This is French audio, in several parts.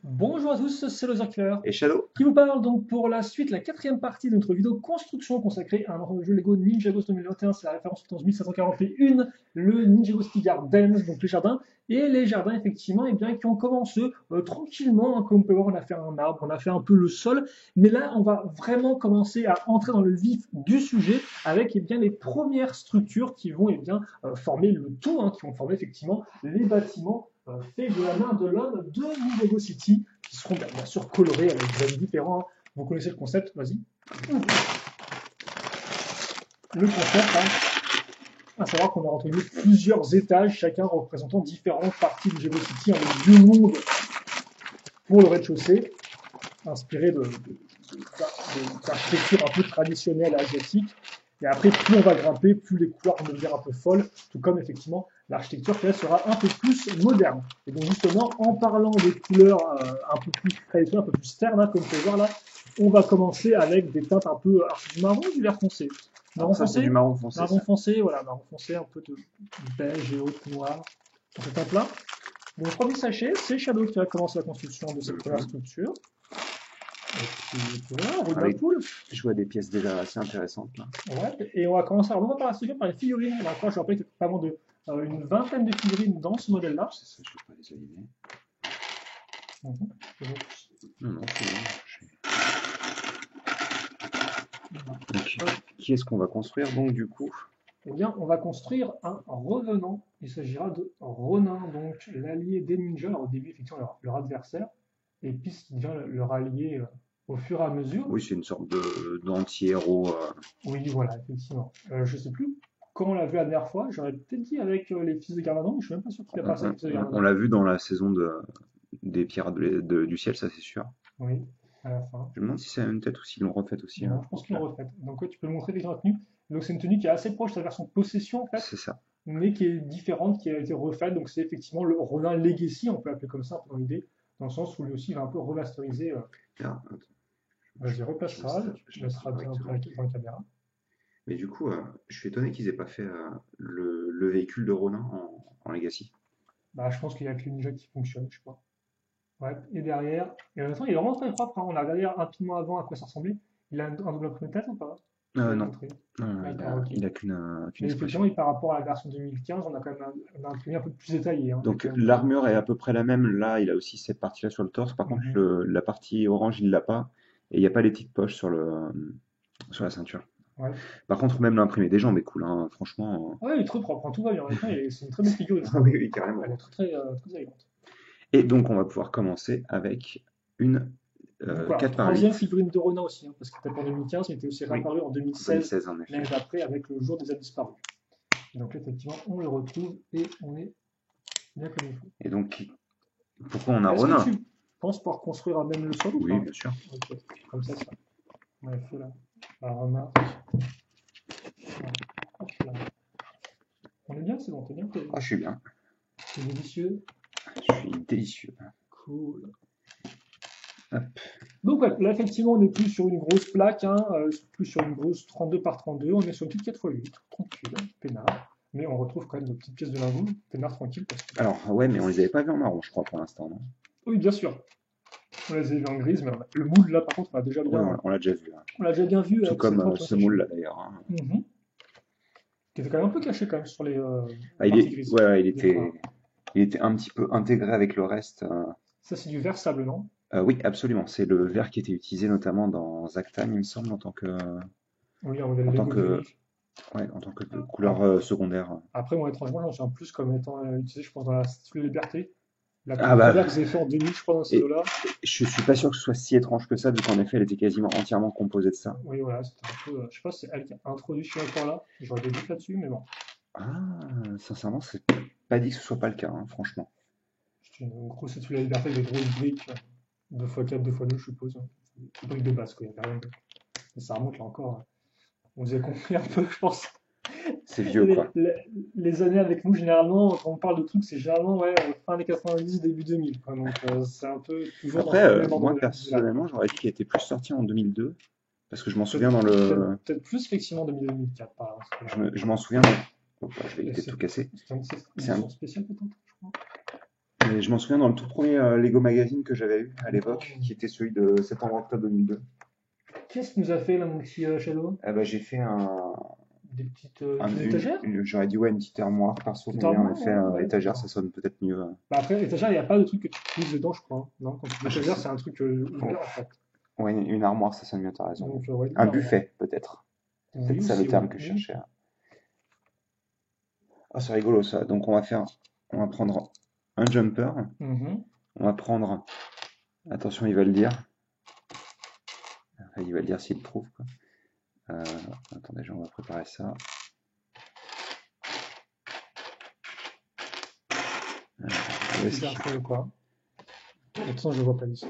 Bonjour à tous, c'est le Killer Et Shadow? qui vous parle donc pour la suite, la quatrième partie de notre vidéo construction consacrée à un ensemble de jeu Lego Ninjago 2021. C'est la référence au 1741, le Ninjago City Gardens, donc les jardins. Et les jardins, effectivement, eh bien, qui ont commencé tranquillement, hein, comme vous pouvez voir, on a fait un arbre, on a fait un peu le sol. Mais là, on va vraiment commencer à entrer dans le vif du sujet avec eh bien, les premières structures qui vont eh bien, former le tout, hein, qui vont former effectivement les bâtiments faits de la main de l'homme de Ninjago City, qui seront bien sûr colorés avec des designs différents. Vous connaissez le concept, vas-y. Le concept, hein, à savoir qu'on a entre guillemets plusieurs étages, chacun représentant différentes parties du Ninjago City, avec deux mondes pour le rez-de-chaussée, inspiré d'architecture un peu traditionnelle asiatique. Et après, plus on va grimper, plus les couleurs vont devenir un peu folles, tout comme effectivement l'architecture qui sera un peu plus moderne. Et donc justement, en parlant des couleurs un peu plus traditionnelles, un peu plus ternes, hein, comme vous pouvez voir là, on va commencer avec des teintes un peu du marron ou du vert foncé. Alors Marron ça, c'est du foncé, marron foncé, marron ça. foncé, voilà, marron foncé, un peu de beige et haute noir dans cette teinte-là. Donc, premier sachet, c'est Shadow qui va commencer la construction de cette première structure. Et puis voilà, roue de la Avec, poule. je vois des pièces déjà assez intéressantes, là. Ouais, et on va commencer. Alors, on va par la structure par les figurines. On va je rappelle qu'il y a vraiment une vingtaine de figurines dans ce modèle-là. C'est ça, je vais pas les aligner. Mhm. Non, non, c'est bon. Voilà. Donc, qui est-ce qu'on va construire, donc, du coup? Eh bien, on va construire un revenant. Il s'agira de Ronin, donc l'allié des ninjas. Alors, au début, effectivement, leur adversaire, et puis ce qui devient leur allié au fur et à mesure. Oui, c'est une sorte d'anti-héros. Oui, voilà, effectivement. Je ne sais plus quand on l'a vu la dernière fois. J'aurais peut-être dit avec les fils de Garmadon, mais je ne suis même pas sûr qu'il a passé avec les fils de On Garmadon. l'a vu dans la saison des Pirates du ciel, ça c'est sûr. Oui, à la fin. Je me demande si c'est la même tête ou s'ils l'ont refaite aussi. Non, je pense qu'ils l'ont refaite. Donc, ouais, tu peux le montrer déjà la tenue. Donc, c'est une tenue qui est assez proche de sa version possession, en fait, C'est ça. mais qui est différente, qui a été refaite. Donc, c'est effectivement le Ronin Legacy, on peut l'appeler comme ça, un peu dans l'idée, dans le sens où lui aussi il va un peu remasteriser. Alors, attends, Vas-y, repasse je mets ça, ça, tu je mets ça mettras bien correctement. dans la caméra. Mais du coup, je suis étonné qu'ils aient pas fait le véhicule de Ronin en Legacy. Bah, je pense qu'il y a que les ninjas qui fonctionnent, je sais pas. Ouais, et derrière, et en même temps, il est vraiment très propre, hein. On a regardé rapidement avant à quoi ça ressemblait. Il a un double imprimé de tête ou pas? Je vais le Non, montrer. non, D'accord, ok. il a qu'une Mais effectivement, expression. et par rapport à la version 2015, on a quand même un imprimé un peu plus détaillé, hein. Il y a Donc quand même plus l'armure est à peu près la même. Là, il a aussi cette partie-là sur le torse. Par contre, Mhm. la partie orange, il l'a pas. Et il n'y a pas les petites poches sur la ceinture. Ouais. Par contre, même l'imprimé des jambes est cool, hein, franchement. Ouais, il est très propre, hein. Tout va bien. Honnêtement, c'est une très belle figure, je Ah oui, trouve. oui, carrément. Elle est très élégante. Et donc, on va pouvoir commencer avec une Donc voilà, 4 par troisième 8. figurine de Ronin aussi, hein, parce qu'il était pas en 2015, mais il était aussi Oui, réapparu en en 2016, 2016 en effet. l'année d'après, avec le jour des âmes disparus. Donc effectivement, on le retrouve et on est bien comme il faut. Et donc, pourquoi on a Est-ce que Ronin? tu penses pouvoir construire à même le sol ou Oui, pas? bien sûr. Ok, comme ça. On a fait là. La remarque. Voilà. Hop là. On est bien, c'est bon, t'es bien, Ah, je suis bien. c'est délicieux. Je suis délicieux. Cool. Hop. Donc ouais, là effectivement on n'est plus sur une grosse plaque, hein, plus sur une grosse 32 par 32, on est sur une petite 4x8, tranquille, peinard. Mais on retrouve quand même nos petites pièces de lingots, peinard tranquille. Parce que... Alors, ouais, mais on les avait pas vus en marron, je crois, pour l'instant, non? Oui, bien sûr, on les a vus en grise, mais le moule là par contre on l'a déjà Oui, bien, on l'a déjà vu, hein. on l'a déjà bien vu Tout avec cette comme propre ce sachet. moule-là, d'ailleurs, hein. Qui était quand même un peu caché quand même sur les Ah, parties grises. ouais, Des il était un petit peu intégré avec le reste. Ça c'est du vert sable, non? Oui, absolument. C'est le verre qui était utilisé notamment dans Zactan, il me semble, Oui, un modèle en tant Lego que, gris. ouais, en tant que Ah, couleur secondaire. après, moi étrangement j'en souviens plus comme étant utilisé, je pense, dans la Statue de la Liberté. La Ah première bah, que vous avez fait en 2000, je crois, dans ces et eaux-là. je suis pas sûr que ce soit si étrange que ça, vu qu'en effet, elle était quasiment entièrement composée de ça. Oui, voilà, c'était un peu. Je sais pas si c'est elle qui a introduit ce support-là. J'aurais des doutes là-dessus, mais bon. Ah, sincèrement, c'est pas dit que ce soit pas le cas, hein, franchement. C'est une grosse statue de la liberté avec des grosses briques, 2x4, 2x2, je suppose. Des briques de base, quoi. Il y a rien de... Et ça remonte là encore. On vous a compris un peu, je pense. C'est vieux, Les, quoi. les- les années avec nous, généralement, quand on parle de trucs, c'est généralement ouais, fin des 90, début 2000, quoi. Donc c'est un peu toujours dans Après, ce même ordre moi, de là, quoi. personnellement, j'aurais dit qu'il était plus sorti en 2002, parce que je m'en souviens Peut-être dans le... peut-être plus effectivement 2000-2004, par là, parce Je m'en souviens dans... Hop là, je vais que éviter de tout casser. c'était une C'est un... édition spéciale, peut-être, je crois. Et je m'en souviens dans le tout premier Lego Magazine que j'avais eu à l'époque, Oh. qui était celui de septembre-octobre 2002. Qu'est-ce que nous a fait là, mon petit Shadow? Eh ben, j'ai fait Des petites étagères? j'aurais dit ouais, une petite armoire perso, Petite mais oui, en armoire, effet, ouais, ouais, étagère, ça d'accord. sonne peut-être mieux. Bah après, étagère, il n'y a pas de truc que tu utilises dedans, je crois, hein. Non, quand tu dis Ah, je étagère, sais. c'est un truc Oh. ouvert en fait. Ouais, une armoire, ça sonne mieux, t'as raison. Donc, ouais, Un une armoire. buffet, peut-être. C'est Oui, peut-être ça le aussi, oui. terme que je Oui. cherchais. Ah, c'est rigolo ça. Donc on va prendre un jumper. Mhm. On va prendre, attention, il va le dire. Enfin, il va le dire s'il le trouve, quoi. Euh, attendez, on va préparer ça. Où est-ce Super qu'il- cool, quoi. De toute façon, je le vois pas d'ici.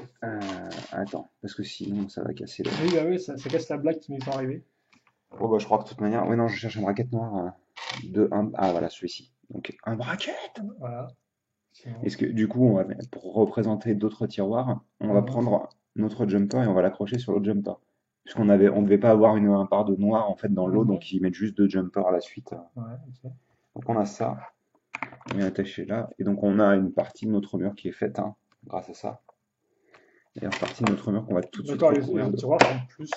attends, parce que sinon ça va casser le. Oui, bah oui, ça casse la blague qui m'est arrivée. Oh bah je crois que de toute manière. Oui, non, je cherche un bracket noir. Ah voilà, celui-ci. Donc un bracket. Voilà. Sinon. Est-ce que du coup, pour représenter d'autres tiroirs, on va Mhm. prendre notre jumper et on va l'accrocher sur l'autre jumper. On devait pas avoir un part de noir en fait dans l'eau, Mhm. donc ils mettent juste deux jumpers à la suite. Ouais, ok. Donc on a ça, on est attaché là, et donc on a une partie de notre mur qui est faite, hein, grâce à ça. Et une partie de notre mur qu'on va tout de suite D'accord, recouvrir les de. tiroirs sont plus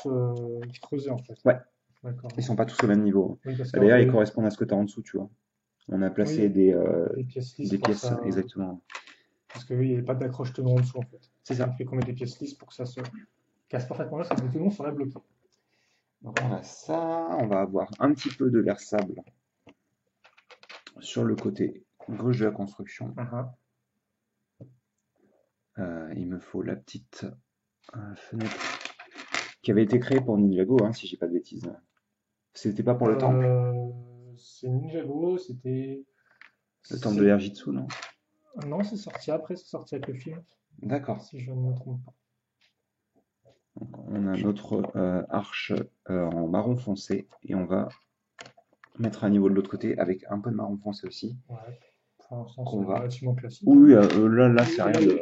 creusés en fait. Ouais, D'accord. ils sont pas tous au même niveau. Oui, parce Bah, qu'en d'ailleurs, ils fait, correspondent à ce que tu as en dessous, tu vois. On a placé oui, des pièces lisses des pour pièces ça. exactement. Parce que oui, il n'y a pas d'accroche tenon en dessous en fait. C'est Donc ça. il fait qu'on met des pièces lisses pour que ça se casse parfaitement là, parce que le tenon serait bloqué. Donc on a ça, on va avoir un petit peu de verre sable sur le côté gauche de la construction. Ah, ah. Il me faut la petite fenêtre qui avait été créée pour Ninjago, hein, si j'ai pas de bêtises. C'était pas pour le temple? Euh, c'est Ninjago, c'était. Le temple de C'est- l'Erjitsu, non? Non, c'est sorti après, c'est sorti avec le film, D'accord. si je ne me trompe pas. Donc, on a notre arche en marron foncé et on va mettre un niveau de l'autre côté avec un peu de marron foncé aussi. Ouais. Pour l'instant, c'est Qu'on va. relativement classique, hein. Oui, là, c'est Et rien de.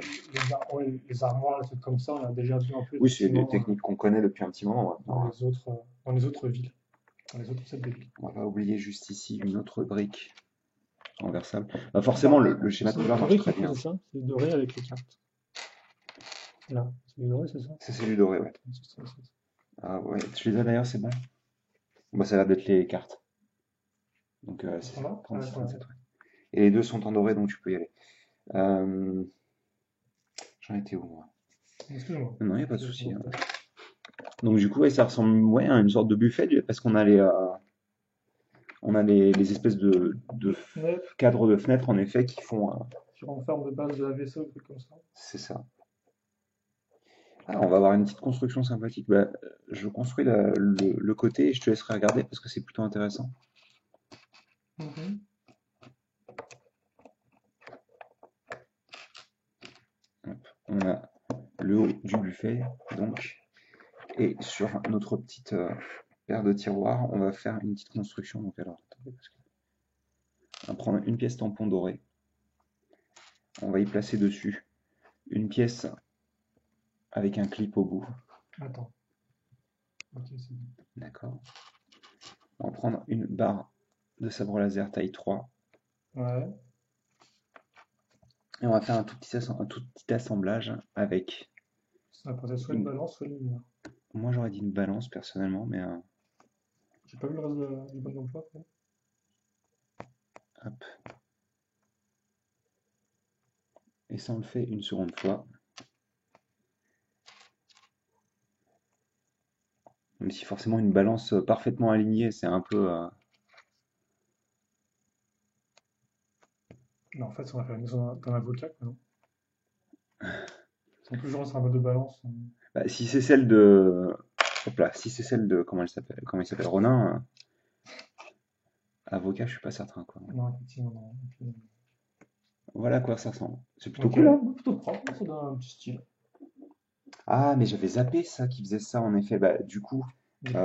ouais, les armoires, les trucs comme ça, on a déjà vu un peu Oui, c'est des effectivement techniques qu'on connaît depuis un petit moment dans maintenant, hein. dans les autres villes, dans les autres sets de villes. On va pas oublier juste ici une autre brique renversable. Bah, forcément, Bah, le schéma de c'est couleur marche doré très qu'il faut, bien. c'est ça? C'est doré avec les cartes. Là, c'est doré, c'est ça? C'est celui doré, ouais. Ah ouais, tu les as d'ailleurs, c'est bon. Bah, ça a l'air d'être les cartes. Donc c'est ça, Voilà. Ah, 36, d'accord. 37, ouais. Et les deux sont en doré, donc tu peux y aller. Euh, J'en étais où, moi? Excuse-moi. Non, il n'y a pas de souci, hein. Donc du coup, ouais, ça ressemble ouais, à une sorte de buffet, parce qu'on a les espèces de Fenêtre, cadres de fenêtres, en effet, qui font. sur en forme de base de la vaisseau, des trucs comme ça. C'est ça. Ah, on va avoir une petite construction sympathique. Bah, je construis le côté et je te laisserai regarder parce que c'est plutôt intéressant. Mhm. Hop, on a le haut du buffet, donc, et sur notre petite paire de tiroirs, on va faire une petite construction. Donc alors, attendez, on va prendre une pièce tampon dorée. On va y placer dessus une pièce avec un clip au bout. Attends. Ok, c'est bon. D'accord. On va prendre une barre de sabre laser taille 3 Ouais. et on va faire un tout petit assemblage avec Ça va passer soit une une. balance, soit une lumière. Moi j'aurais dit une balance personnellement, mais J'ai pas vu le reste du bon d'emploi, après. hop. Et ça on le fait une seconde fois. Même si forcément une balance parfaitement alignée, c'est un peu. Non, en fait, on va faire une maison d'un avocat, quoi, non? En plus, genre, c'est un mode de balance. Bah, si c'est celle de. Hop là, si c'est celle de. Comment elle s'appelle? Comment il s'appelle? Ronin. Avocat, je suis pas certain quoi. Non, effectivement, non. Ok, Voilà à quoi ça ressemble. C'est plutôt ok, cool, hein? plutôt propre, ça donne un petit style. Ah, mais j'avais zappé ça qui faisait ça en effet. Bah, du coup, Du coup.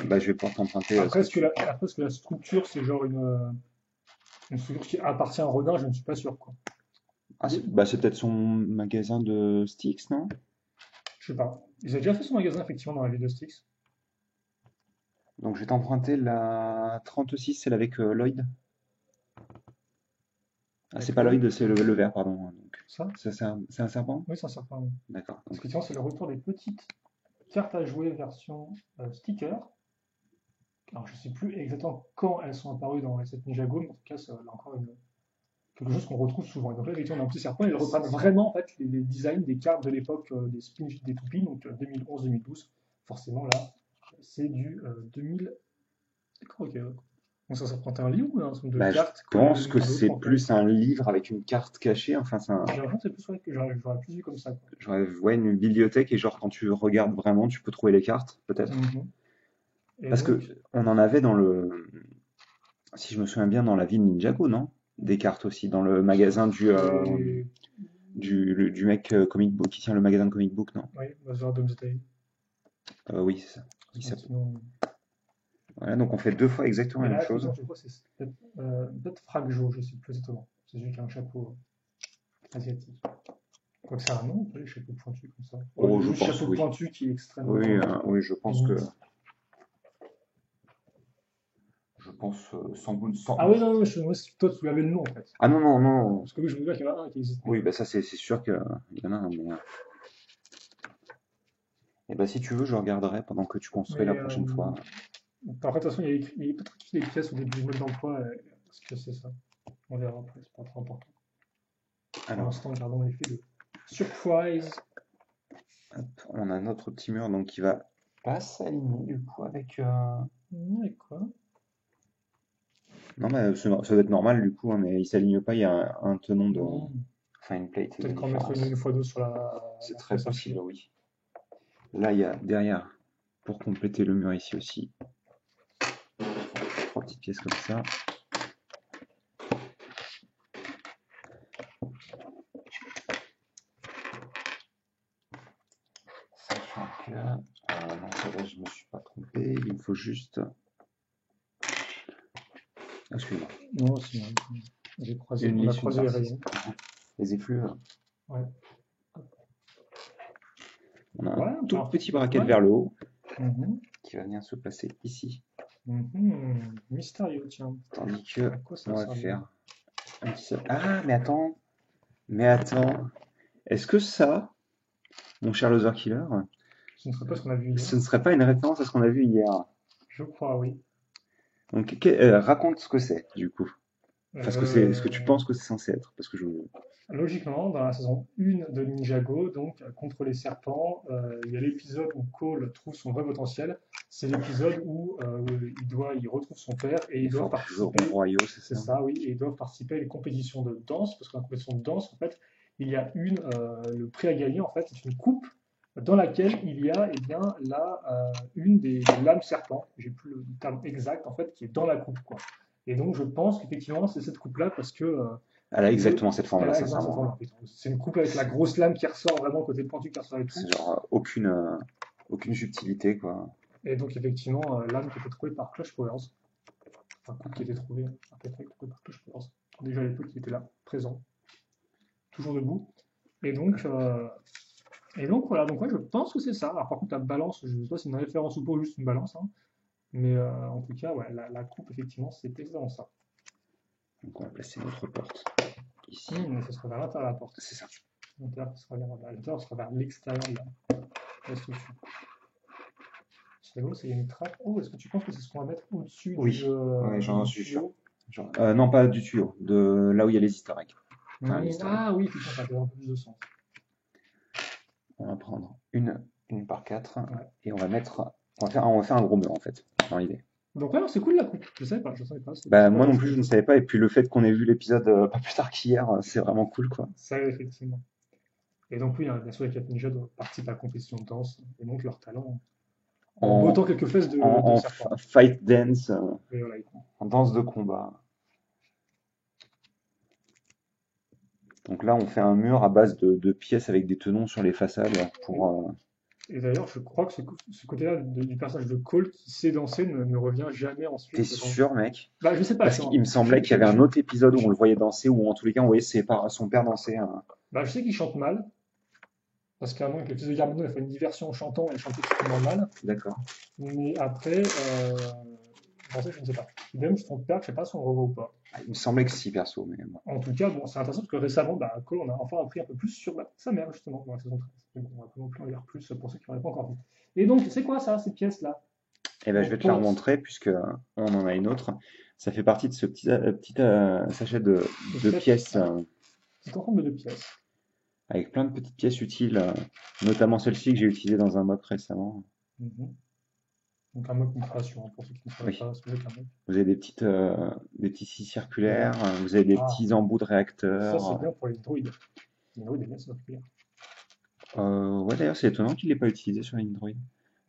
bah, je vais pouvoir t'emprunter ce Après, que tu. est-ce que la structure, c'est genre une structure qui appartient à Rodin, je ne suis pas sûr, quoi. Ah, bah, c'est peut-être son magasin de Styx, non? Je sais pas. Ils avaient déjà fait son magasin, effectivement, dans la ville de Styx. Donc je vais t'emprunter la 36, celle avec Lloyd. Ah, c'est Avec pas Lloyd. Lloyd, c'est le vert, pardon. Donc. Ça? C'est un serpent? Oui, c'est un serpent. Oui. D'accord. Parce que c'est le retour des petites cartes à jouer version sticker. Alors, je ne sais plus exactement quand elles sont apparues dans cette Ninjago, mais en tout cas, c'est là encore quelque chose qu'on retrouve souvent. Et donc là, effectivement, on a un petit serpent, ils reprennent vraiment en fait, les designs des cartes de l'époque des Spin des toupies, donc 2011-2012. Forcément, là, c'est du 2000. D'accord, ok. Donc ça représente un livre ou un ensemble de Bah, je cartes collées pense l'une que à l'autre c'est en fait. plus un livre avec une carte cachée. Enfin, J'ai l'impression que c'est plus vrai que j'aurais plus vu comme ça, quoi. ouais, une bibliothèque et genre quand tu regardes vraiment, tu peux trouver les cartes, peut-être. Mhm. Et Parce que donc, on en avait dans si je me souviens bien, dans la ville Ninjago, non? Des cartes aussi, dans le magasin oui, du mec comic book, qui tient le magasin de comic book, non? oui, Mazar Doomsday. Oui, c'est ça. Sinon, Voilà, donc on fait deux fois exactement et la même là, chose. effectivement, je crois que c'est peut-être Fragjo, je sais plus exactement. C'est celui qui a un chapeau asiatique. Quoique c'est un nom, pas les chapeaux pointus comme ça. Oh, Oh, le je pense, chapeau oui. pointu qui est extrêmement Oui, je pense que, limite. sans doute, sans. Ah oui, non, moi, toi, tu avais le nom en fait. Ah non, non, non. Parce que oui, je me souviens qu'il y en a un qui existe. Oui, bah ça c'est sûr qu'il y en a un, mais. Et bah si tu veux, je regarderai pendant que tu construis la Mais prochaine fois. par contre, de toute façon, il y a peut-être écrit des pièces au début du mode d'emploi. Parce que c'est ça. On verra après, c'est pas trop important. Pour Alors, l'instant, gardons l'effet de surprise. hop, on a notre petit mur donc qui va pas s'aligner du coup avec. Et quoi? Non, mais ça doit être normal du coup, hein, mais il s'aligne pas, il y a un tenon de. Hmm. Enfin, une plate de Peut-être qu'en mettre différence. une fois deux sur la C'est très pièce possible, archi. oui. Là, il y a derrière, pour compléter le mur ici aussi, trois petites pièces comme ça. Sachant que. Non, ça va, je me suis pas trompé. Il me faut juste. Excuse-moi. Non, si, hein. Une On a lisse, une croisé les farcisse. rayons. Les effluves. Ouais. On a Ouais, un tout alors, petit pas bracket mal. vers le haut Mhm. qui va venir se placer ici. Mystérieux, tiens. Tandis que À quoi ça on va sert faire un petit. Ah, mais attends. Mais attends. Est-ce que ça, mon cher Loser Killer, Ce ne serait pas ce qu'on a vu hier. ce ne serait pas une référence à ce qu'on a vu hier? Je crois, oui. Donc, raconte ce que c'est, du coup. Enfin, ce que tu Euh, penses que c'est censé être. Parce que je. Logiquement, dans la saison 1 de Ninjago, donc contre les serpents, il y a l'épisode où Cole trouve son vrai potentiel. C'est l'épisode où il retrouve son père et Les ils doivent forgerons participer. royaux, c'est C'est ça? ça, oui, et ils doivent participer à une compétition de danse, parce que dans la compétition de danse, en fait, il y a le prix à gagner, en fait, c'est une coupe dans laquelle il y a, eh bien, là, une des lames serpents, j'ai plus le terme exact, en fait, qui est dans la coupe, quoi. Et donc, je pense qu'effectivement, c'est cette coupe-là, parce que Elle a exactement cette elle forme-là, a exactement cette sincèrement. forme-là. C'est une coupe avec la grosse lame qui ressort, vraiment, côté pointu qui ressort et tout. C'est genre aucune subtilité, quoi. Et donc, effectivement, lame qui était trouvée par Clutch Powers, enfin, coupe qui était trouvée, artefact trouvé par Clutch Powers. Déjà à l'époque, il était là, présent, toujours debout. Et donc, voilà, donc ouais, je pense que c'est ça. Alors par contre, la balance, je ne sais pas si c'est une référence ou pas, ou juste une balance, hein. Mais en tout cas, ouais, la coupe, effectivement, c'est exactement ça. Donc on va placer notre porte ici. Mais ce sera vers l'intérieur de la porte. C'est ça. L'intérieur sera vers l'extérieur de la structure. C'est beau, c'est une trappe. Oh, est-ce que tu penses que c'est ce qu'on va mettre au-dessus Oui, ouais, j'en du suis sûr. tuyau? Non, pas du tuyau, de là où il y a les easter eggs. Enfin, les easter eggs. Ah oui, effectivement, ça fait un peu plus de sens. On va prendre une par 4 Ouais. et on va faire un gros mur en fait, dans l'idée. Donc ouais, c'est cool la coupe. Je savais pas. Bah, moi non plus, je ne savais pas. Et puis le fait qu'on ait vu l'épisode pas plus tard qu'hier, c'est vraiment cool, quoi. Ça, effectivement. Et donc oui, hein, bien sûr, les 4 ninjas doivent participer à la compétition de danse et montrent leur talent en bottant quelques fesses de serpent. Fight dance, Et voilà, en danse de combat. Donc là, on fait un mur à base de pièces avec des tenons sur les façades pour. Et d'ailleurs, je crois que ce côté-là du personnage de Cole qui sait danser ne revient jamais ensuite. T'es sûr, mec? Bah, je sais pas. Parce qu'il me semblait qu'il y avait un autre épisode où on le voyait danser, ou en tous les cas, on voyait son père danser. Bah, je sais qu'il chante mal. Parce qu'à un moment, avec le fils de Garmano, il a fait une diversion en chantant et il chantait extrêmement mal. D'accord. Mais après, Français, je ne sais pas. Même si ton père, je sais pas si on le revoit ou pas. Ah, il me semblait que si, perso, mais bon. En tout cas, bon, c'est intéressant parce que récemment, bah, Cole, on a enfin appris un peu plus sur sa mère, justement, dans la saison 13. Donc, on va pas non plus en dire plus pour ceux qui n'auraient pas encore vu. Et donc, c'est quoi ça, cette pièce-là? Eh ben, je En vais te la pote, remontrer puisque on en a une autre. Ça fait partie de ce petit sachet de de pièces. pièces Ah, petit ensemble de pièces. avec plein de petites pièces utiles, notamment celle-ci que j'ai utilisée dans un mock récemment. Mhm. Donc, un mock migration, hein, pour ceux qui ne sauraient Oui. pas ce que c'est qu'un mock. Vous avez des petits scies circulaires, vous avez des Ah, petits embouts de ça, c'est réacteurs. bien pour les droïdes. Les droïdes, bien circulaire. Ouais, d'ailleurs, c'est étonnant qu'il n'ait pas utilisé sur Android.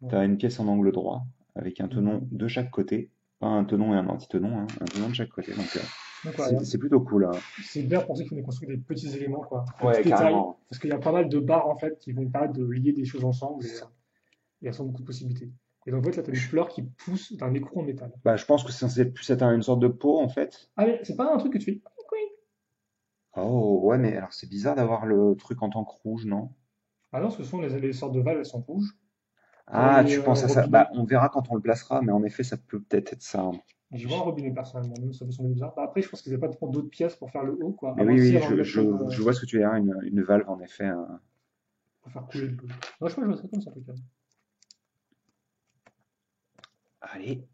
Tu as Ouais. une pièce en angle droit avec un tenon Mhm. de chaque côté. Pas un tenon et un antitenon, hein, un tenon de chaque côté. Donc, Donc, voilà, c'est plutôt cool, hein. c'est bien pour ceux qui vont construire des petits éléments, quoi, des petits Ouais, détails, carrément. parce qu'il y a pas mal de barres en fait qui vont permettre de lier des choses ensemble et elles sont beaucoup de possibilités. Et donc en fait là tu as des Je, fleurs qui poussent d'un écrou en métal. bah, je pense que c'est censé être plus être une sorte de pot, en fait. Ah mais c'est pas un truc que tu fais. Oh, ouais, mais alors c'est bizarre d'avoir le truc en tant que rouge, non? Ah non, parce que souvent les sortes de valves elles sont rouges pour Ah, les tu penses à ça? Bah, robinets. on verra quand on le placera, mais en effet, ça peut peut-être être ça, hein. J'y vois un robinet personnellement, même ça peut sembler bizarre. Bah, après je pense qu'ils n'avaient pas trop d'autres pièces pour faire le haut, quoi. Mais Avant oui, si oui, avant de mettre comme je vois ce que tu veux dire, une valve, en effet. pour faire Je- couler l'eau. Moi je crois que je vois ça comme ça en tout cas. Allez,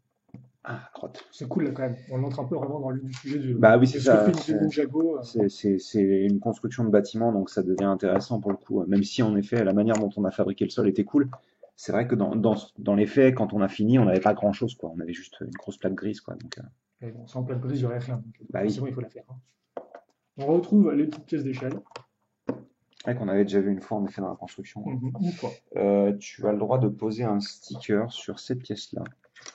ah, crotte. C'est cool là quand même. On entre un peu vraiment dans le vif du sujet Bah oui, de c'est ce que ça. fait une Ninjago. C'est une construction de bâtiment, donc ça devient intéressant pour le coup. Même si en effet la manière dont on a fabriqué le sol était cool, c'est vrai que dans les faits, quand on a fini, on n'avait pas grand-chose, quoi. On avait juste une grosse plaque grise, quoi. Donc, Mais bon, sans plein de brise, il n'y aurait rien. Donc, bah oui. forcément il faut la faire, hein. On retrouve les petites pièces d'échelle. Ouais, qu'on avait déjà vu une fois en effet dans la construction. Une fois. Tu as le droit de poser un sticker sur cette pièce-là.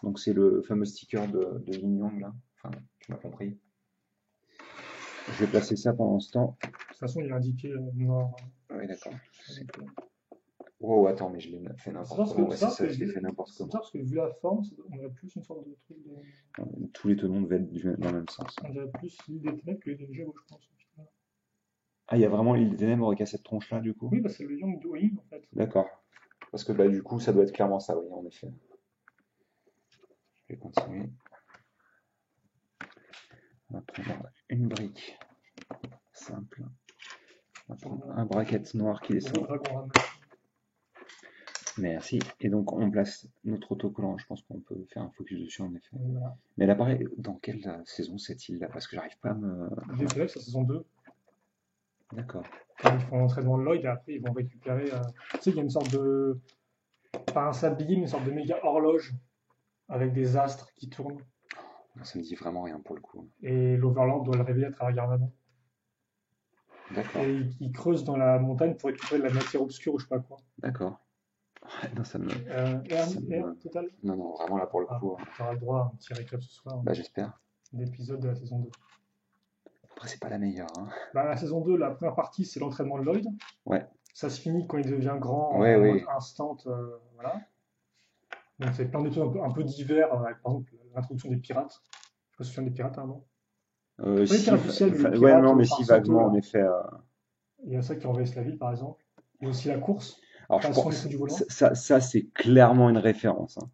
Donc c'est le fameux sticker de Yin Yang là. Enfin, tu m'as compris. Je vais placer ça pendant ce temps. De toute façon, il est indiqué noir. Oui, d'accord. Donc, Oh, attends, mais je l'ai fait c'est n'importe parce comment. que, Ouais, ça, c'est parce que, ça, je l'ai fait n'importe c'est comment. parce que vu la forme, on dirait plus une sorte de truc de. Tous les tenons devaient être dans le même sens. On dirait plus l'île des ténèbres que les Ninjago, je pense. Ah, il y a vraiment l'île des ténèbres qui a cette tronche-là, du coup? Oui, bah, c'est le Young Doing en fait. D'accord. Parce que bah, du coup, ça doit être clairement ça, oui, en effet. Je vais continuer. On va prendre une brique simple. On va prendre un bracket noir qui Gros descend. dragon rame. Merci. Et donc, on place notre autocollant. Je pense qu'on peut faire un focus dessus, en effet. Voilà. Mais elle apparaît dans quelle saison cette île-là? Parce que j'arrive pas à me. L'île des ténèbres, c'est la saison 2. D'accord. Quand ils font l'entraînement de Lloyd et après ils vont récupérer. Tu sais, il y a une sorte de. Pas un sablier, mais une sorte de méga horloge avec des astres qui tournent. Non, ça me dit vraiment rien pour le coup. Et l'Overlord doit le réveiller à travers Garmadon. D'accord. Et il creuse dans la montagne pour récupérer de la matière obscure ou je sais pas quoi. D'accord. Ouais, non, ça me. Ça R me. total. Non, non, vraiment là pour le Ah, coup. tu auras le droit à un petit récap ce soir Bah, j'espère. d'épisode de la saison 2. Après, c'est pas la meilleure, hein. Bah, la saison 2, la première partie, c'est l'entraînement de Lloyd. Ouais. Ça se finit quand il devient grand Ouais, en mode oui. instant. Voilà. Donc c'est plein de trucs un peu divers, avec par exemple l'introduction des pirates. Je sais pas si tu te souviens des pirates à un moment. Pas les Si, pirates du ciel, mais les ouais, pirates non, mais si, farceuses, vaguement, en là. effet. Il y a ça qui envahissent la ville, par exemple. Il y a aussi la course, Alors, je façon les pense, feux du volant. ça c'est clairement une référence, hein.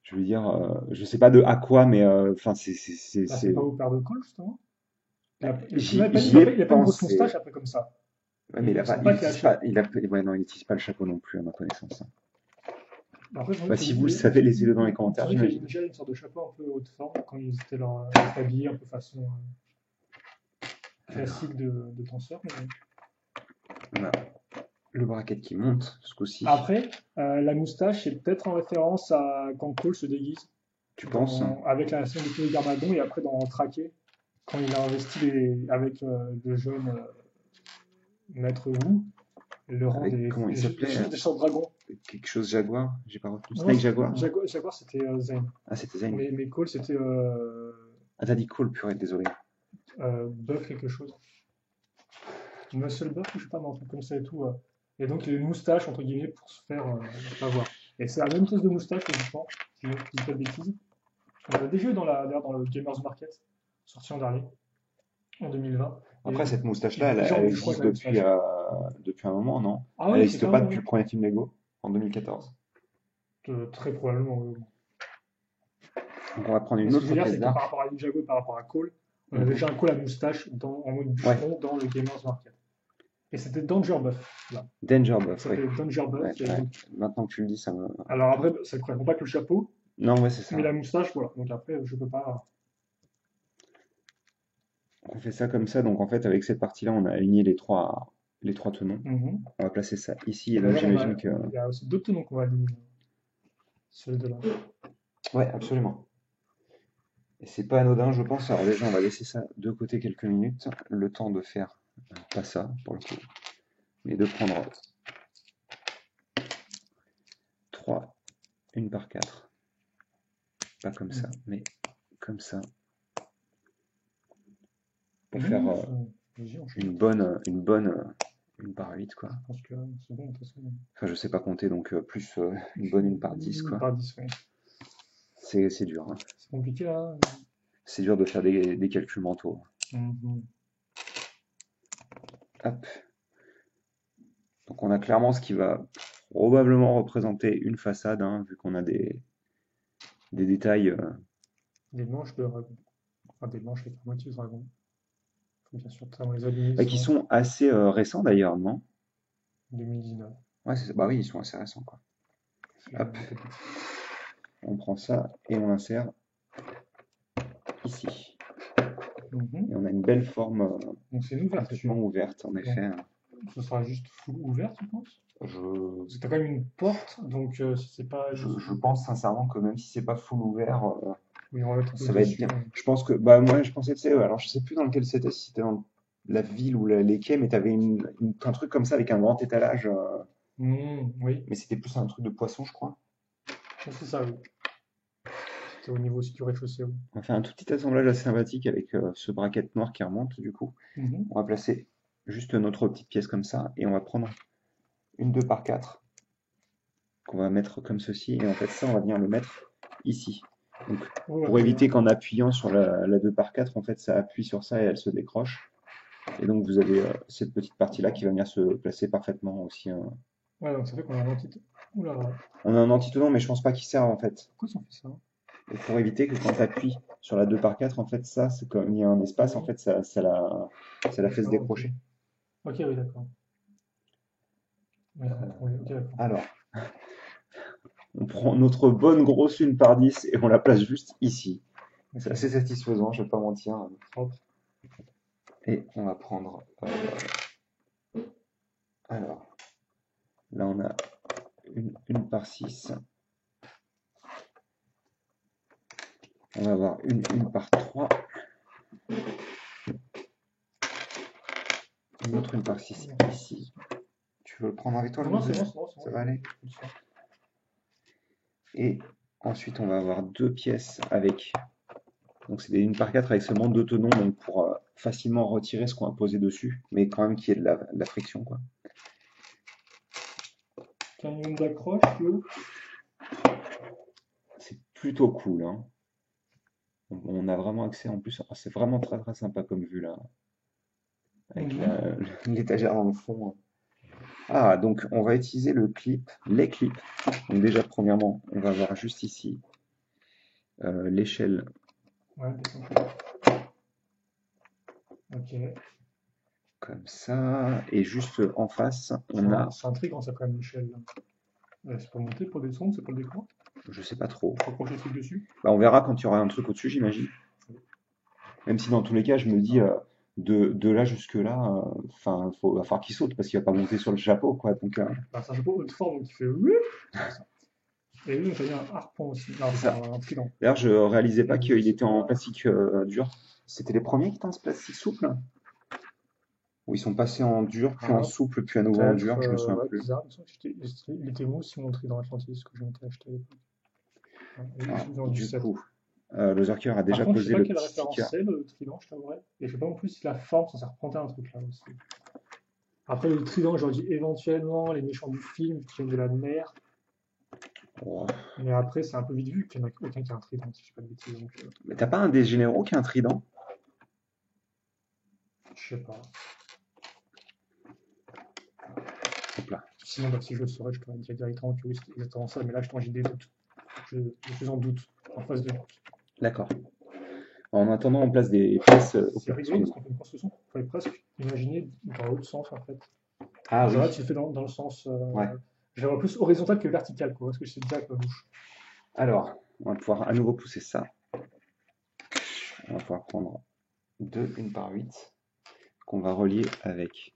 Je veux dire, je sais pas de à quoi, mais enfin, Là, c'est pas au père de Cole, justement. j'y ai Il a pas une grosse pensé. moustache après comme ça. Ouais, mais On sent il pas qu'il a utilise acheté. pas, ouais, non, il utilise pas le chapeau non plus, à ma connaissance, hein. Après, c'est vrai Bah, que si vous le savez, laissez-le dans les on commentaires, dirait que les j'imagine. ninjas avaient une sorte de chapeau un peu haute forme quand ils étaient habillés un peu façon Alors, classique de danseur. Mais... on a le bracket qui monte ce coup-ci. Après, la moustache, c'est peut-être en référence à quand Cole se déguise Tu penses? avec la scène de Tony Garmadon et après dans Traqué, quand il a investi avec le jeune maître Wu, le rang Avec, comment il s'appelait? des sortes de dragons. Quelque chose Jaguar? J'ai pas retenu. Non, Snake Jaguar? Jaguar c'était Zane. Ah, c'était Zane. Mais Cole c'était Ah, t'as dit Cole, purée, désolé. Buff quelque chose. Muscle Buff ou je sais pas, mais un truc comme ça et tout. Et donc il a une moustache entre guillemets pour se faire pas voir. Et c'est la même tasse de moustache logiquement, si je ne dis pas de bêtises. On l'a déjà eu d'ailleurs dans le Gamers Market, sorti en dernier, en 2020. Après, Et cette moustache-là, déjà, elle je crois existe que la moustache. depuis un moment, non? Ah Elle oui, c'est n'existe pas carrément, depuis le premier film Lego, en 2014. très probablement. Donc on va prendre Mais une ce que je autre veux dire, pièce c'est que par d'art. rapport à Ninjago et par rapport à Cole, on a Mhm. déjà un Cole à moustache en mode Ouais, bûcheron dans le Gamers Market. Et c'était Danger Buff, là. Danger Il Buff, ouais. s'appelait Danger Ouais, Buff. Et ouais. donc, Maintenant que tu le dis, ça me. alors après, ça ne correspond pas que le chapeau, Non, ouais, c'est mais ça. la moustache, voilà. Donc après, je peux pas. On fait ça comme ça. Donc en fait, avec cette partie-là, on a aligné les trois tenons. Mhm. On va placer ça ici. Et Et donc d'ailleurs, j'imagine que. il y a aussi d'autres tenons qu'on va aligner sur les deux là. Ouais, absolument. Et c'est pas anodin, je pense. Alors déjà, on va laisser ça de côté quelques minutes. Le temps de faire, pas ça pour le coup, mais de prendre 3, une par 4. Pas comme ça, mais comme ça. Pour faire Mhm. Vas-y, on change. une par 8 quoi. Je pense que c'est bon, de toute façon. Enfin, je sais pas compter, donc plus une bonne une par 10 quoi. Par 10, ouais. C'est dur, hein. C'est compliqué là. C'est dur de faire des calculs mentaux. Mhm. Hop. Donc on a clairement ce qui va probablement représenter une façade, hein, vu qu'on a des détails. Des manches de dragon. Enfin, des manches avec la moitié de dragon. Faut bien sûr totalement les aligner, Qui sinon sont assez récents d'ailleurs, non? 2019. Ouais, bah oui, ils sont assez récents, quoi. Si je Hop, dis pas de bêtises. on prend ça et on l'insère ici. Mhm. Et on a une belle forme Donc c'est une complètement ouverture. ouverte, en Donc effet. ce sera juste full ouvert, tu penses? Je, Parce que t'as quand même une porte, donc si c'est pas juste. je pense sincèrement que même si c'est pas full ouvert, Oui, on va mettre un peu ça va être dessus. bien. Je pense que, bah moi, je pensais, tu sais, alors je sais plus dans lequel c'était, si c'était dans la ville ou les quais, mais t'avais un truc comme ça avec un grand étalage, Oui, mais c'était plus un truc de poisson, je crois. c'est ça, oui. C'était au niveau aussi du rez-de-chaussée, oui. On va faire un tout petit assemblage assez sympathique avec ce bracket noir qui remonte, du coup. Mhm. On va placer juste notre petite pièce comme ça, et on va prendre une 2 par 4 qu'on va mettre comme ceci, et en fait ça on va venir le mettre ici. Donc Ouais, pour très bien. éviter qu'en appuyant sur la 2 par 4, en fait ça appuie sur ça et elle se décroche. Et donc vous avez cette petite partie là qui va venir se placer parfaitement aussi. Ouais, donc ça fait qu'on a un anti. Oula, On a un antitenant mais je pense pas qu'il serve en fait. pourquoi ils ont fait ça? Et pour éviter que quand tu appuies sur la 2 par 4, en fait ça c'est comme il y a un espace, en Mhm. fait ça la fait se D'accord, ok. décrocher. Ok, oui, d'accord. Oui, ok, d'accord. Alors, on prend notre bonne grosse 1 par 10 et on la place juste ici. Ok, C'est assez satisfaisant, je vais pas mentir. propre. Et on va prendre. Alors, là on a une par 6. On va avoir une par 3. Une autre une par 6 ici. Tu veux le prendre avec toi, Non, le non, c'est bon, deuxième? c'est bon, c'est bon. Ça va aller. Et ensuite, on va avoir deux pièces avec. Donc, c'est des 1 par 4 avec seulement deux tenons, donc pour facilement retirer ce qu'on a posé dessus, mais quand même qu'il y ait de la friction, quoi. Canyon d'accroche, Flo. C'est plutôt cool, hein. On a vraiment accès en plus. C'est vraiment très très sympa comme vue là, avec l'étagère dans le fond. Ah, donc on va utiliser les clips. Donc déjà, premièrement, on va voir juste ici l'échelle Ouais, descends un peu. Ok. comme ça, et juste en face, on a, C'est intriguant, ça, quand même, Michel. C'est pour monter, pour descendre, c'est pour le décor. je sais pas trop. Faut accrocher le truc dessus. Bah, on verra quand il y aura un truc au-dessus, j'imagine. Même si dans tous les cas, je me dis, de là jusque là, enfin, va falloir qu'il saute parce qu'il va pas monter sur le chapeau, quoi. Donc, Bah, c'est un chapeau haute forme qui fait oui. C'est ça. Et lui, t'as dit un harpon aussi. Non, c'est ça. un trident. D'ailleurs, je réalisais pas qu'il était en plastique dur. C'était les premiers qui étaient en plastique souple? Ou ils sont passés en dur, puis en Ah, souple, puis à nouveau en peut-être, dur, je me souviens ouais, plus. bizarre. Il me semble que il était mou, si mon trident Atlantis que je m'étais acheté à l'époque. Ouais, et Alors, ils ont du du 7. coup, le Zerker a Par déjà contre, je sais posé pas le quelle petit référence sticker. c'est, le trident, je t'avouerais. Et je sais pas non plus si la forme, ça représentait un truc là aussi. Après, le trident, j'aurais dit éventuellement les méchants du film qui viennent de la mer. Oh. Mais après, c'est un peu vite vu qu'il n'y en a aucun qui a un trident, si je dis pas de bêtises. Donc, Mais t'as pas un des généraux qui a un trident? je sais pas. Hop là. Sinon, bah, si je le saurais, je t'aurais dit directement que oui, c'était exactement ça. Mais là, j'ai des doutes. Je suis en doute, en phase de doute. D'accord. En attendant, on place des pièces au C'est plat. rigolo parce Excuse-moi. qu'on fait une construction qu'il faudrait presque imaginer dans l'autre sens en fait. Ah C'est vrai, oui, tu le fais dans le sens. ouais. Je la vois plus horizontal que vertical, quoi. Parce que c'est déjà avec ma bouche. Alors, on va pouvoir à nouveau pousser ça. On va pouvoir prendre deux, une par 8, qu'on va relier avec.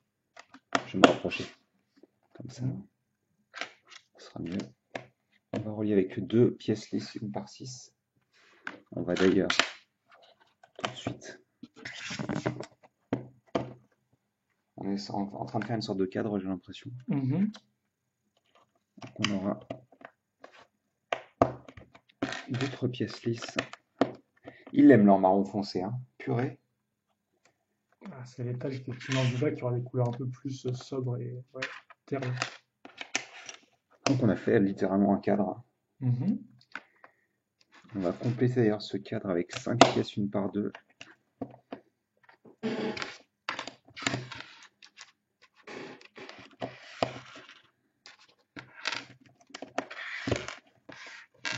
Je vais me rapprocher. Comme ça, Mhm. ce sera mieux. On va relier avec deux pièces lisses, une par 6. On va d'ailleurs tout de suite. On est en train de faire une sorte de cadre, j'ai l'impression. Mhm. On aura d'autres pièces lisses. Il aime leur marron foncé, hein. Purée. Ah, c'est l'étage effectivement du bas qui aura des couleurs un peu plus sobres et ouais, ternes. Donc on a fait littéralement un cadre. Mhm. On va compléter d'ailleurs ce cadre avec 5 pièces, une par 2.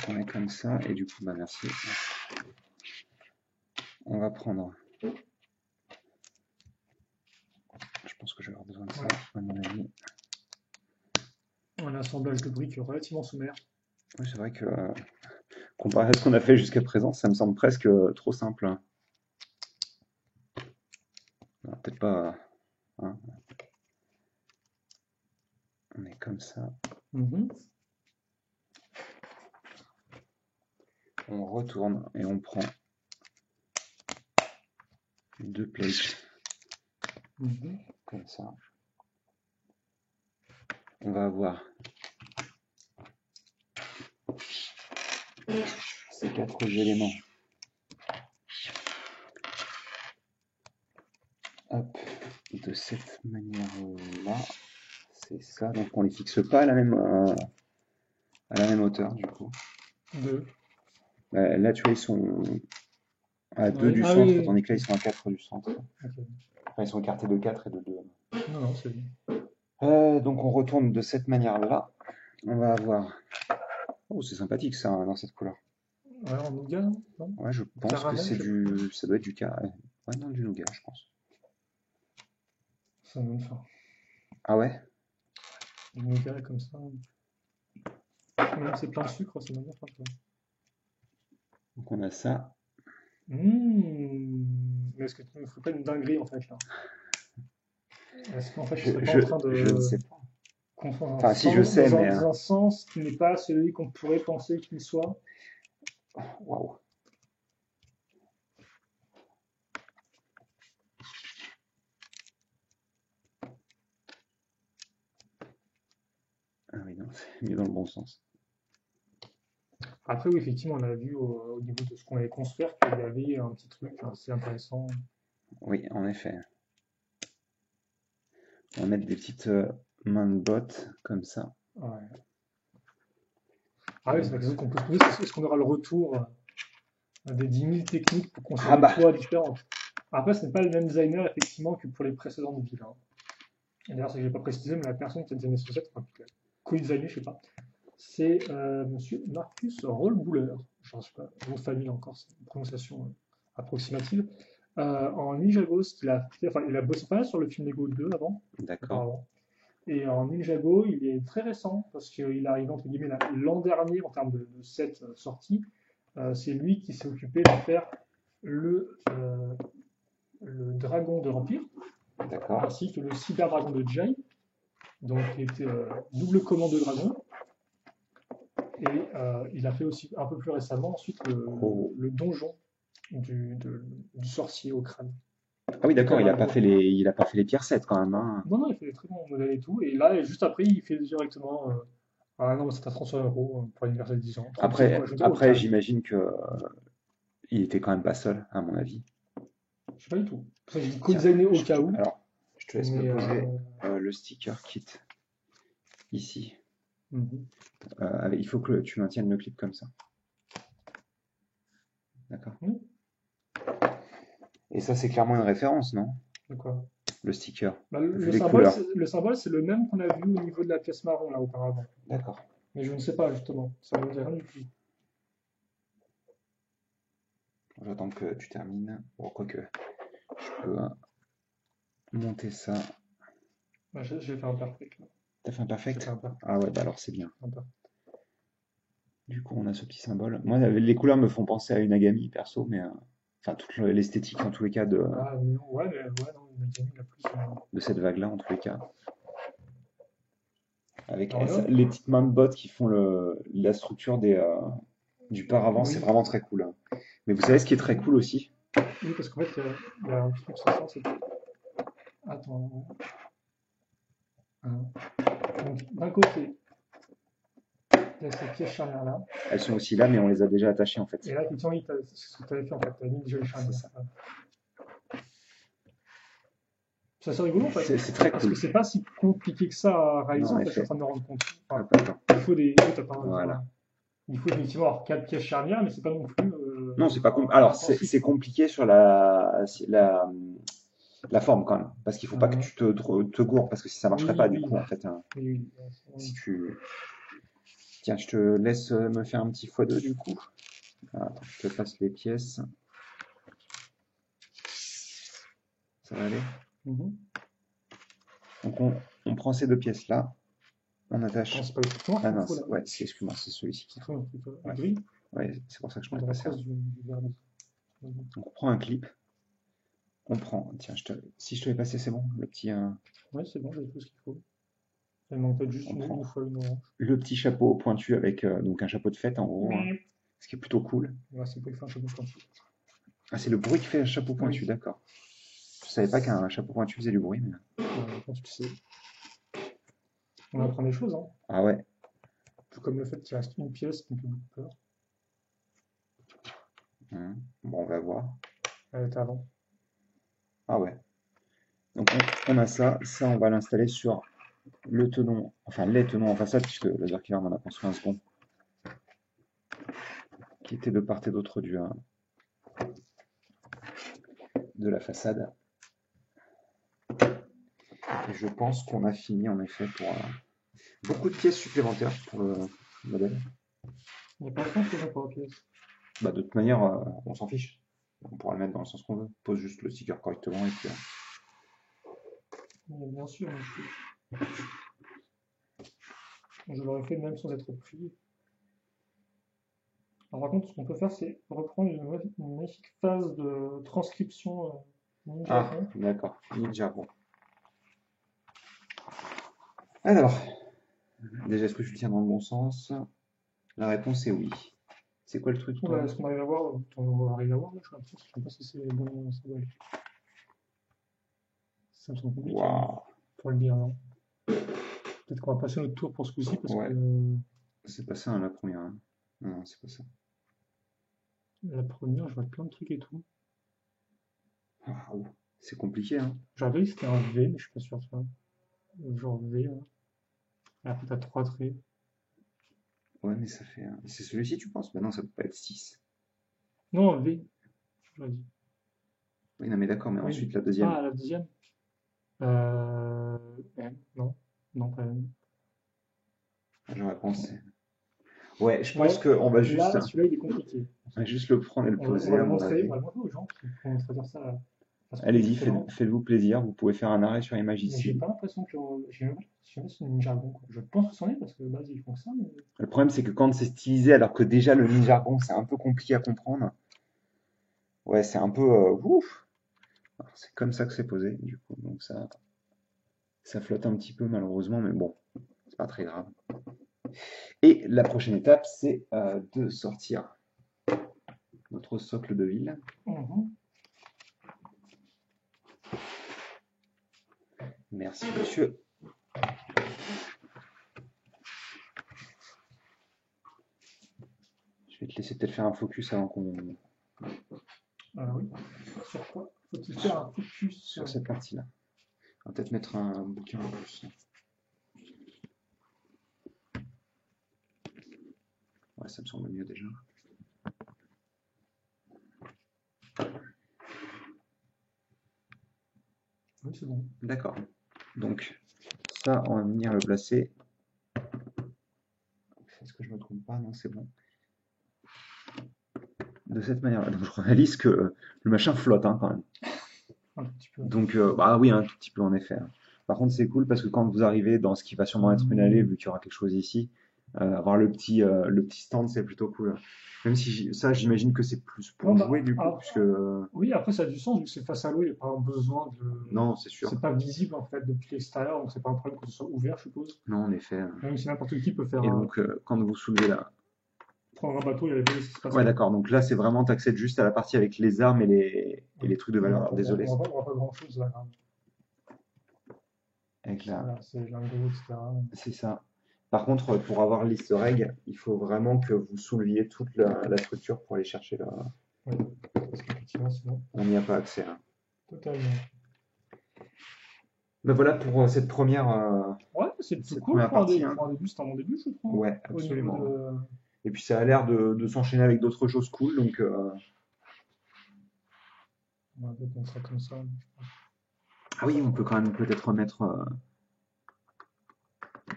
On met comme ça, et du coup, bah merci. On va prendre. Je pense que je vais avoir besoin de ça, Ouais. à mon avis. Un assemblage de briques relativement sommaire. Oui, c'est vrai que comparé à ce qu'on a fait jusqu'à présent, ça me semble presque trop simple, hein. Alors, peut-être pas. Hein. On est comme ça. Mhm. On retourne et on prend deux plates Mhm. comme ça. On va avoir ces quatre éléments. Hop, de cette manière-là. C'est ça. Donc on les fixe pas à la même hauteur du coup. Deux. Là, tu vois, ils sont à 2 Ouais. du Ah centre, oui. tandis que là, ils sont à 4 du centre. Ok. Enfin, ils sont écartés de 4 et de 2. Non, non, c'est. Donc on retourne de cette manière-là. On va avoir. Oh, c'est sympathique ça, hein, dans cette couleur. Ouais, en nougat, non? Ouais, je pense que Caramel, c'est je sais pas. du. Ça doit être du cas. Ouais, non, du nougat, je pense. Ça me donne faim. Ah ouais? Du nougat comme ça. Même si c'est plein de sucre, ça me donne faim. Donc on a ça. Mais est-ce que tu ne me ferais pas une dinguerie en fait là? Est-ce qu'en fait tu Je, serais pas en je, train je ne de sais pas. confondre un Enfin, si je sens sais, mais. dans un sens qui n'est pas celui qu'on pourrait penser qu'il soit? Waouh. Ah oui, non, c'est mieux dans le bon sens. Après, oui, effectivement, on a vu au niveau de ce qu'on allait construire qu'il y avait un petit truc assez intéressant. Oui, en effet. On va mettre des petites mains de botte comme ça. Ouais. Ah oui, c'est la question qu'on peut se poser, c'est est-ce qu'on aura le retour des 10 000 techniques pour construire Ah des bah! toits différentes? Après, ce n'est pas le même designer effectivement que pour les précédentes villes, hein. Et d'ailleurs, c'est que je n'ai pas précisé, mais la personne qui a designé ce set, enfin, qui l'a co-designé, je sais pas, c'est monsieur Marcus Rollbuller. Je ne sais pas, le nom de famille encore, c'est une prononciation approximative. En Ninjago, enfin, il a bossé pas mal sur le film Lego 2 avant, D'accord. auparavant. Et en Ninjago, il est très récent parce qu'il arrive entre guillemets l'an dernier en termes de set sorti. C'est lui qui s'est occupé de faire le dragon de l'Empire, D'accord. ainsi que le cyber dragon de Jai, donc qui était double commande de dragon. Et il a fait aussi un peu plus récemment ensuite Oh. le donjon du sorcier au crâne. Ah oui, Qui est quand d'accord, même un gros truc. il a pas fait les pierres 7 quand même, hein. Non, non, il fait des très bons modèles et tout. Et là, juste après, il fait directement. Ah non, c'est à 300 euros pour l'anniversaire de 10 ans. 30e, quoi. Après, Je veux dire, au après, calme. j'imagine que il était quand même pas seul, à mon avis. Je sais pas du tout. Pour ça, j'ai dit Tiens, co-designé au cas où. alors, je te laisse me Mais. poser le sticker kit ici. Mhm. Il faut que tu maintiennes le clip comme ça. D'accord. Mhm. Et ça, c'est clairement une référence, non? De quoi? Le sticker, Bah, vu les couleurs. le symbole, c'est le même qu'on a vu au niveau de la pièce marron, là, auparavant. D'accord. Mais je ne sais pas, justement. Ça ne me dit rien du tout. J'attends que tu termines. Bon, quoique, je peux monter ça. Ouais, je vais faire un perfect. T'as fait un Je vais perfect? faire un perfect. Ah ouais, bah alors c'est bien. Un perfect. Du coup, on a ce petit symbole. Moi, les couleurs me font penser à une Agami, perso, mais enfin, toute l'esthétique, en tous les cas, Ah, non, ouais, mais ouais, non, Megami, il a plus. de cette vague-là, en tous les cas. Avec Alors là, les petites mains de bottes qui font la structure du paravent, c'est oui, vraiment très cool, hein. Mais vous savez ce qui est très cool aussi? oui, parce qu'en fait, il y a un truc, c'est ça, c'est que. Attends. Hein. Donc, d'un côté, il y a ces pièces charnières-là. Elles sont aussi là, mais on les a déjà attachées, en fait. Et là, effectivement, oui, c'est ce que tu avais fait en fait. Tu as mis déjà les C'est charnières. ça. C'est assez rigolo en fait. C'est très Parce que cool. c'est pas si compliqué que ça à réaliser Non, en en fait, je suis en effet. train de me rendre compte. Enfin, Hop, attends. il faut des. Oui, t'as pas Voilà. Il faut effectivement avoir 4 pièces charnières, mais c'est pas non plus Non, c'est pas alors, intensif, c'est quoi. compliqué sur la forme quand même. Parce qu'il faut pas que tu te gourres, parce que si ça marcherait Oui, pas, du oui, coup, en fait, oui, si oui. tu. Tiens, je te laisse me faire un petit x2 du coup. Attends, je te passe les pièces. Ça va aller? Mhm. Donc, on prend ces deux pièces-là. On Non, attache. c'est pas le truc noir Ah qu'il non, faut là. ouais, excuse-moi, c'est celui-ci qu'il C'est faut. un truc Ouais, gris ouais, c'est pour ça que je dans pourrais la passer. face du vernis. Donc, on prend un clip. On prend. Tiens, si je te l'ai passé, c'est bon. Le petit. Ouais, c'est bon, j'ai tout ce qu'il faut. Il manque peut-être juste On une prend fois une orange. le petit chapeau pointu avec donc un chapeau de fête en gros, hein, Mais. ce qui est plutôt cool. Ouais, c'est pour y faire un chapeau pointu. Ah, c'est le bruit qui fait un chapeau pointu, Oui, d'accord. Je savais pas qu'un chapeau pointu faisait du bruit, mais. quand tu le sais. On apprend des choses, hein. Ah ouais. Tout comme le fait qu'il reste une pièce qui me fait beaucoup peur. Bon, on va voir. Elle était avant. Ah ouais. Donc on a ça. Ça, on va l'installer sur le tenon, enfin les tenons en façade, puisque le Laser Killer m'en a construit un second, qui était de part et d'autre de la façade. Et je pense qu'on a fini en effet pour beaucoup de pièces supplémentaires pour le modèle. Il n'y a pas de sens pour la pièce. Bah, de toute manière, on s'en fiche. On pourra le mettre dans le sens qu'on veut. On pose juste le sticker correctement et puis. Mais bien sûr, je l'aurais fait même sans être pris. Alors, par contre, ce qu'on peut faire, c'est reprendre une magnifique phase de transcription ninja. Ah, d'accord. Ninja, bon. Alors, déjà, est-ce que je le tiens dans le bon sens? La réponse est oui. C'est quoi le truc, toi? Est-ce qu'on arrive à voir? On arrive à voir, là, je ne sais pas si c'est bon. Ça me semble compliqué Waouh. pour le dire, non? Peut-être qu'on va passer notre tour pour ce coup-ci parce Ouais. que C'est pas ça, hein, la première, hein. Non, c'est pas ça. la première, je vois plein de trucs et tout. Ah, oh, c'est compliqué, hein. J'avais dit que c'était un V, mais je suis pas sûr, ça. Genre V, là. Et après, t'as 3 traits. Ouais, mais ça fait. C'est celui-ci, tu penses? Bah non, ça peut pas être 6. Non, un V, j'aurais dit. Oui, non, mais d'accord, mais Oui. ensuite la deuxième. Ah, la deuxième. M, non. Non, pas M. J'aurais pensé. Ouais, je pense qu'on va juste, Là, celui-là, il est compliqué. on va juste le prendre et le On va poser, le à mon montrer, avis. on va le montrer aux gens qui vont traduire ça de façon Allez-y, différente. faites-vous plaisir. Vous pouvez faire un arrêt sur image Mais j'ai ici. pas l'impression que. J'ai même pas l'impression que c'est une jargon, quoi. Je pense que c'en est parce que de base, ils font ça, mais. Le problème, c'est que quand c'est stylisé, alors que déjà le ninjargon, c'est un peu compliqué à comprendre. Ouais, c'est un peu. Ouf! Alors, c'est comme ça que c'est posé, du coup. Donc ça flotte un petit peu, malheureusement, mais bon, c'est pas très grave. Et la prochaine étape, c'est de sortir notre socle de ville. Mhm. Merci, monsieur. Je vais te laisser peut-être faire un focus avant qu'on. Oui. Sur quoi faut-il faire un focus Sur cette partie-là. On va peut-être mettre un bouquin en plus. Ouais, ça me semble mieux déjà. Oui, c'est bon. D'accord. Donc, ça, on va venir le placer. Est-ce que je me trompe pas? Non, c'est bon. de cette manière-là. Donc je réalise que le machin flotte hein, quand même. Un petit peu. Donc bah oui, un tout petit peu en effet, hein. Par contre, c'est cool parce que quand vous arrivez dans ce qui va sûrement être une allée, vu qu'il y aura quelque chose ici, avoir le petit stand, c'est plutôt cool. Même si ça, j'imagine que c'est plus Non, pour bah, jouer du coup, alors, puisque oui, après, ça a du sens, vu que c'est face à l'eau, il n'y a pas besoin de. non, c'est sûr. C'est pas visible, en fait, depuis l'extérieur, donc c'est pas un problème que ce soit ouvert, je suppose. Non, en effet. Même si n'importe qui peut faire Et donc, quand vous soulevez là, prendre un bateau, il y a les polices qui se passent ouais, là. d'accord. Donc là, c'est vraiment, t'accèdes juste à la partie avec les armes et Ouais. les trucs de valeur. Alors, désolé, On voit pas grand-chose là, quand même. avec la, Voilà, c'est l'ingénieur, etc. c'est ça. Par contre, pour avoir l'easter egg, il faut vraiment que vous souleviez toute la structure pour aller chercher là. Oui, parce qu'effectivement, sinon, On n'y a pas accès, hein. totalement. Ben voilà pour Ouais, c'est plutôt cette cool première partie, hein. pour un début, c'est un bon début, je trouve. Ouais, Au niveau absolument. de. Et puis ça a l'air de s'enchaîner avec d'autres choses cool, donc On va peut-être mettre ça comme ça. ah oui, on peut quand même peut-être remettre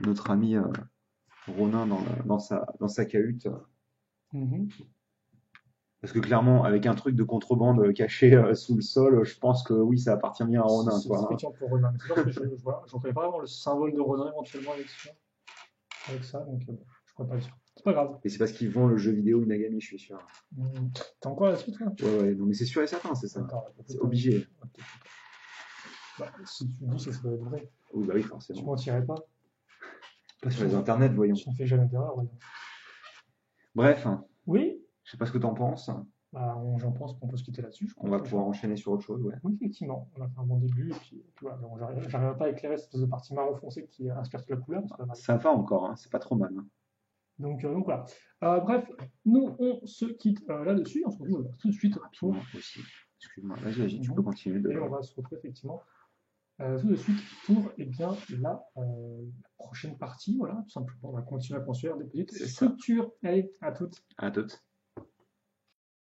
notre ami Ronin dans sa cahute. Mhm. Parce que clairement, avec un truc de contrebande caché sous le sol, je pense que oui, ça appartient bien à Ronin, C'est quoi, hein. effectivement pour Ronan. C'est sûr que je reconnais pas vraiment le symbole de Ronan éventuellement avec ça, donc bon, je crois pas le sûr. C'est pas grave. Et c'est parce qu'ils vendent le jeu vidéo Inagami, je suis sûr. T'as encore la suite là? Ouais, ouais, non, mais c'est sûr et certain, c'est ça. D'accord, C'est obligé. bah, si tu me dis, ça doit être vrai. Oui, bah oui, Tu forcément. mentirais pas. Pas sur les internets, voyons. Tu ne fais jamais d'erreur, voyons. Bref, hein, Oui, je sais pas ce que t'en penses. bah, j'en pense qu'on peut se quitter là-dessus, je On crois. va pouvoir enchaîner sur autre chose, ouais. Oui, effectivement, on a fait un bon début, et puis voilà, bon, j'arrive pas à éclairer cette espèce de partie marron foncé qui inspire toute la couleur, c'est pas mal. Ça va encore, hein, c'est pas trop mal, hein. Donc voilà. Bref, nous on se quitte là-dessus, on se retrouve tout de suite pour. Rapidement aussi. Excuse-moi, vas-y, tu peux continuer de. Et on va se retrouver effectivement tout de suite pour eh bien, la prochaine partie. Voilà, tout simplement, on va continuer à construire des petites C'est ça. structures. Allez, à toutes. À toutes.